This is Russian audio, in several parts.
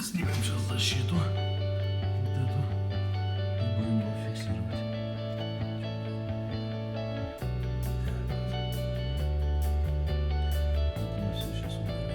Снимем сейчас защиту. Вот эту. И будем его фиксировать. Это мы все сейчас убираем.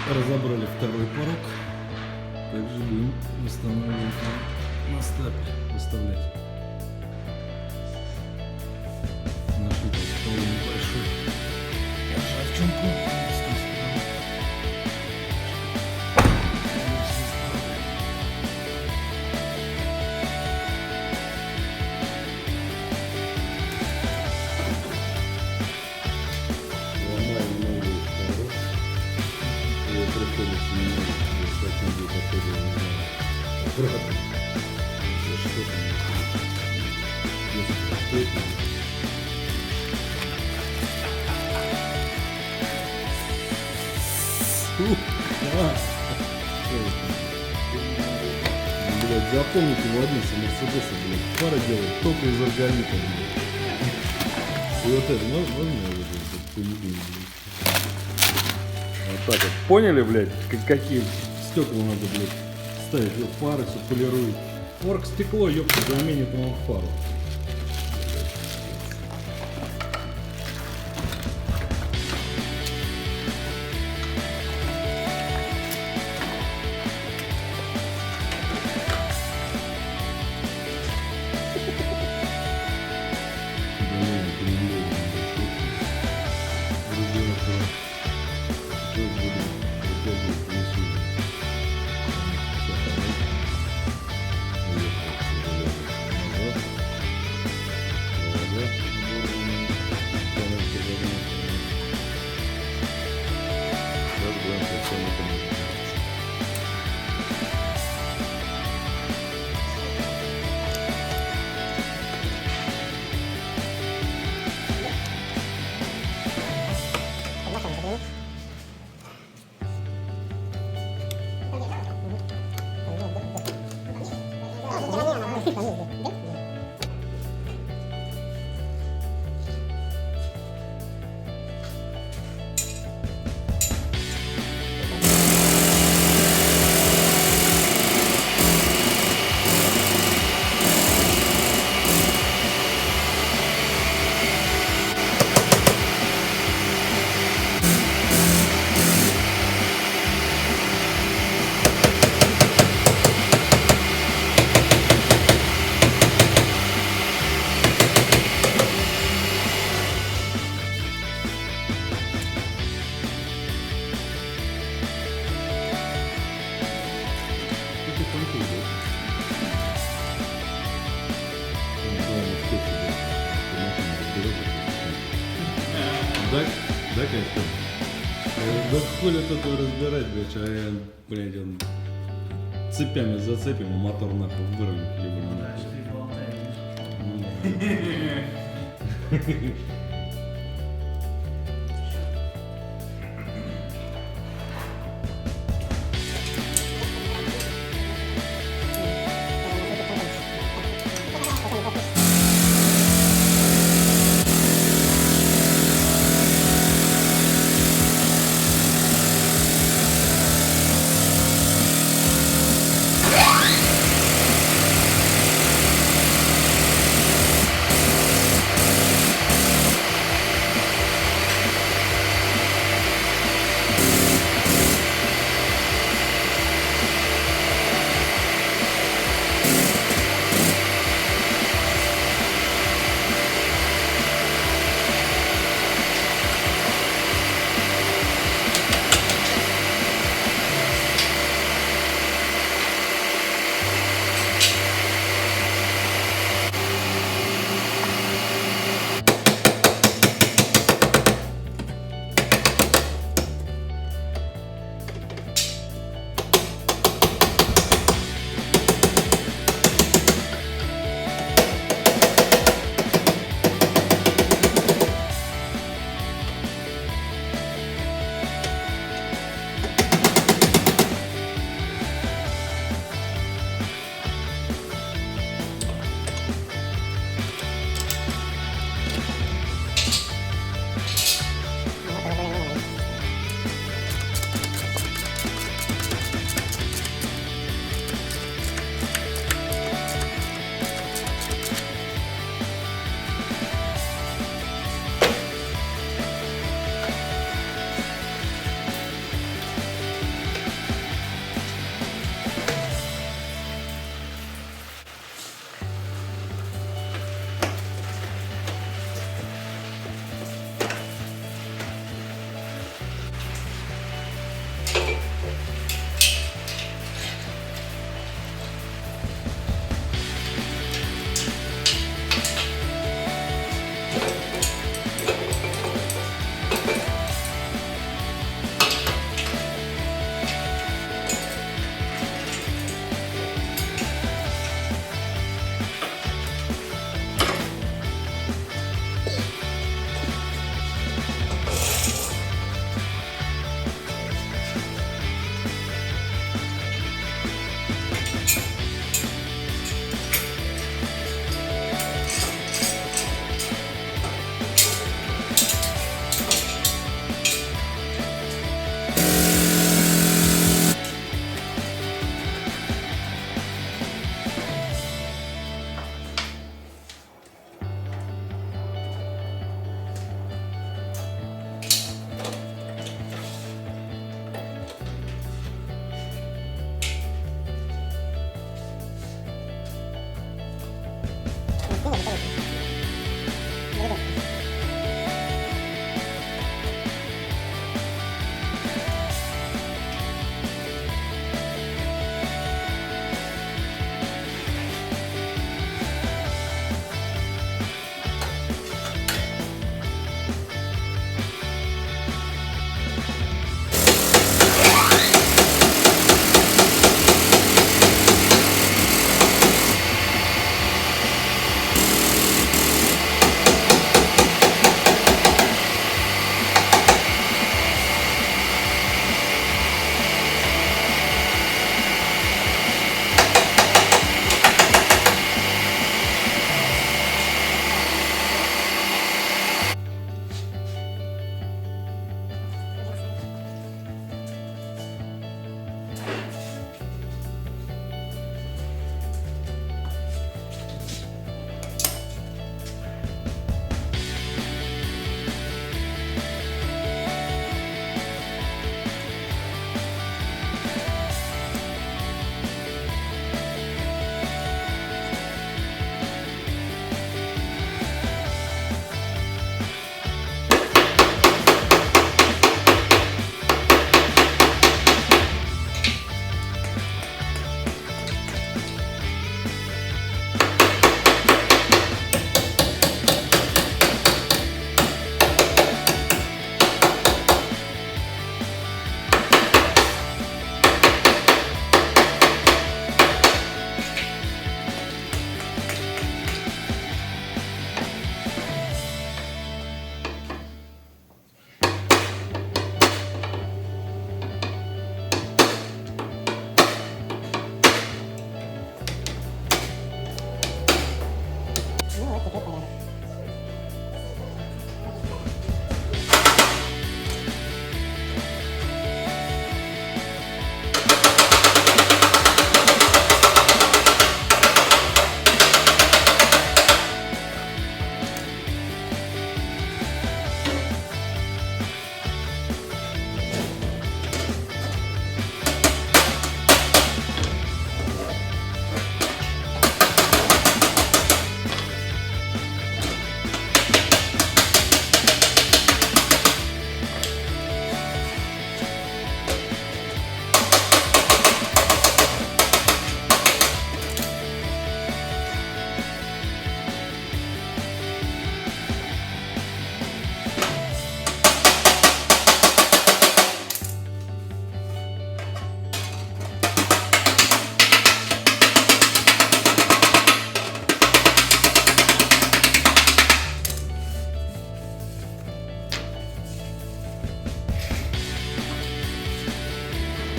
Разобрали второй порог. Также будем восстанавливать на стапель, выставлять. Нашли тут стол небольшой. Ржавчинку. Блядь, запомните владельца Мерседеса, блядь, фара делает только из органита, блядь. И вот это, можно я вот поведение, блядь? Вот так вот. Поняли, блядь, какие стекла надо, блядь, ставить? Вот фары все полирует. Орг стекло, ёпта, заменит вам фару. Да, конечно. Да хули тут разбирать, блядь, а я, блядь, он цепями зацепим, а мотор нахуй вырвем, либо на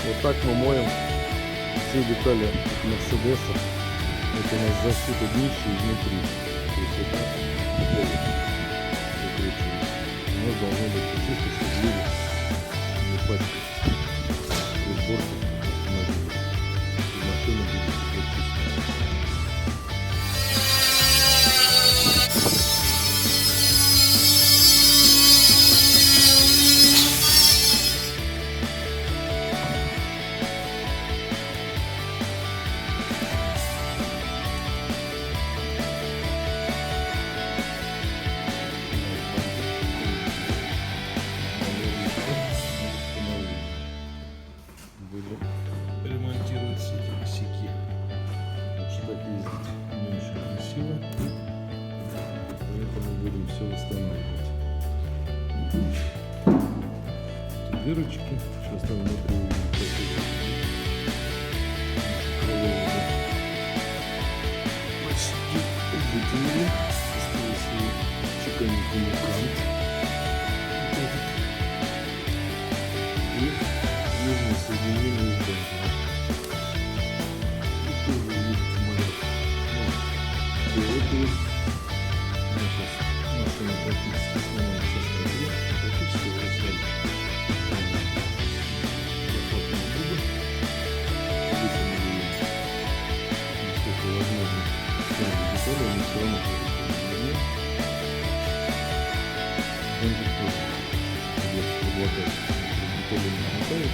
Вот так мы моем все детали Мерседеса. Это у нас защита днища изнутри. То есть это провод закручивается. У нас должно быть чисто, чтобы люди не пачкались при сборке автомобиля. И машина будет всегда чистая. Ремонтировать все эти косяки. Так что так ездить не очень красиво. Поэтому будем все восстанавливать. Эти дырочки. Сейчас там внутри увидим красиво. Почти вытянули. Остался чеканный коммуникант. Вот этот. И нужно соединение с бампером. И тоже видите моя диоды. Сейчас машина практически снимает состояние. Практически вырастает. Захватные губы. Вытянули насколько возможно сами детали, они все равно будут. Бампер тоже придется предлагать. Детали не хватает,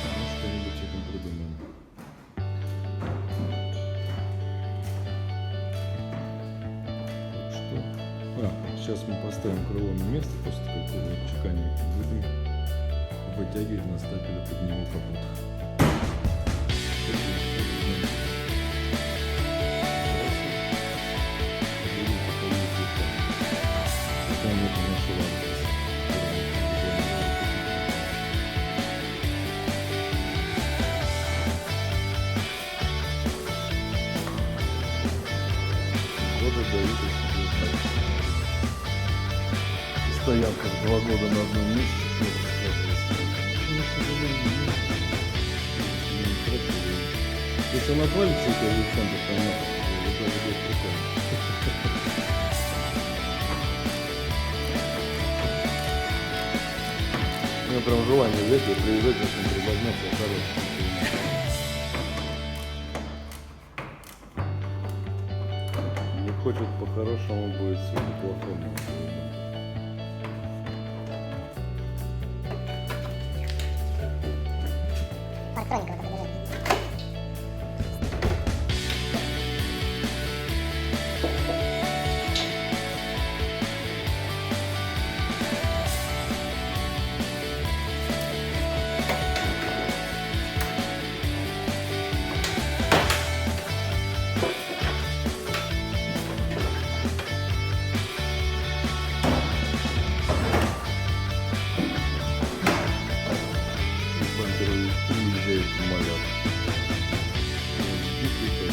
но что-нибудь этим придумаем. Сейчас мы поставим крыло на место после такого чеканника. Будем вытягивать на стапеле, поднимем капот. Стоянка в 2 года на одном месте. Если он отвалится, у тебя в центр, то это будет прикольно. У меня прям желание взять и привязать, начнем прибавляться, короче. Не хочет по-хорошему, будет все по-плохому. Парктроника вот это лежит. Уезжает самолет. Дикий.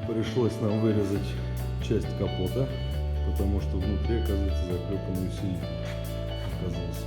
Пришлось нам вырезать часть капота, потому что внутри, оказывается, заклепанный усилитель оказался.